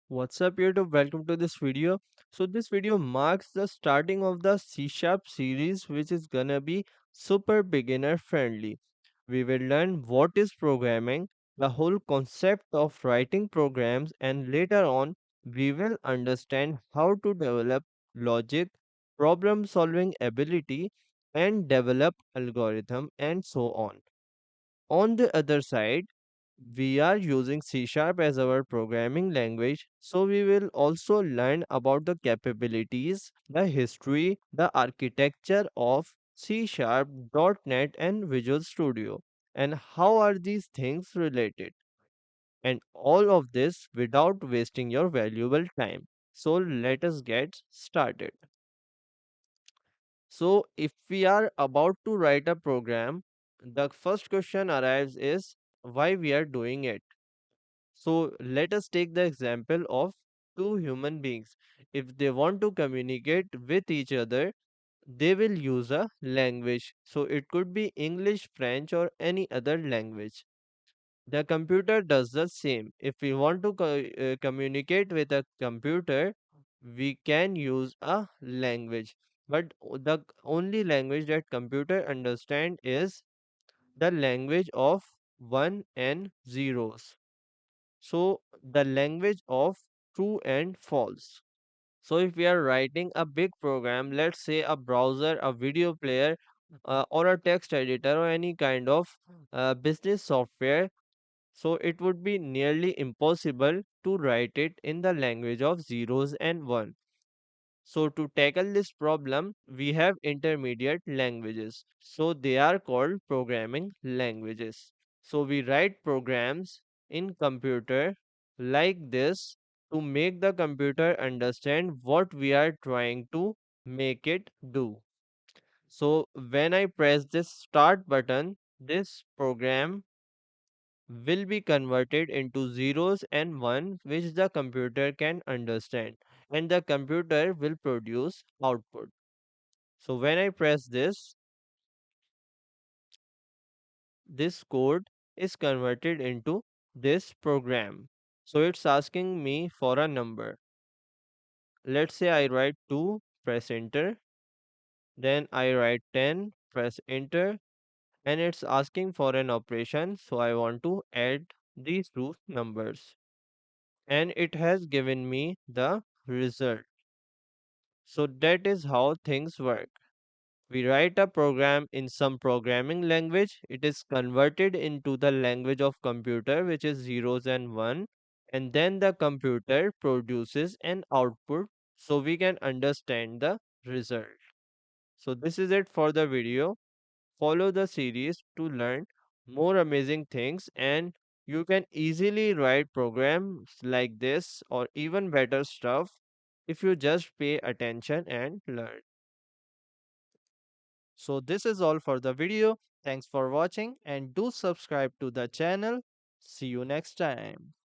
What's up YouTube? Welcome to this video. So this video marks the starting of the C Sharp series which is gonna be super beginner friendly. We will learn what is programming, the whole concept of writing programs, and later on we will understand how to develop logic, problem solving ability, and develop algorithm and so on. On the other side, we are using C Sharp as our programming language, so we will also learn about the capabilities, the history, the architecture of C Sharp, .NET, and Visual Studio, and how are these things related. And all of this without wasting your valuable time. So let us get started. So if we are about to write a program, the first question arrives is why we are doing it. So let us take the example of two human beings. If they want to communicate with each other, they will use a language. So it could be English, French, or any other language. The computer does the same. If we want to communicate with a computer, we can use a language. But the only language that computer understand is the language of one and zeros. So the language of true and false. So if we are writing a big program, let's say a browser, a video player, or a text editor, or any kind of business software, so it would be nearly impossible to write it in the language of zeros and one. So to tackle this problem, we have intermediate languages. So they are called programming languages. So we write programs in computer like this to make the computer understand what we are trying to make it do. So when I press this start button, this program will be converted into zeros and one which the computer can understand, and the computer will produce output. So when I press this code is converted into this program. So it's asking me for a number. Let's say I write 2, press enter. Then I write 10, press enter. And it's asking for an operation. So I want to add these two numbers. And it has given me the result. So that is how things work. We write a program in some programming language, it is converted into the language of computer, which is zeros and one, and then the computer produces an output so we can understand the result. So this is it for the video. Follow the series to learn more amazing things, and you can easily write programs like this or even better stuff if you just pay attention and learn. So this is all for the video. Thanks for watching and do subscribe to the channel. See you next time.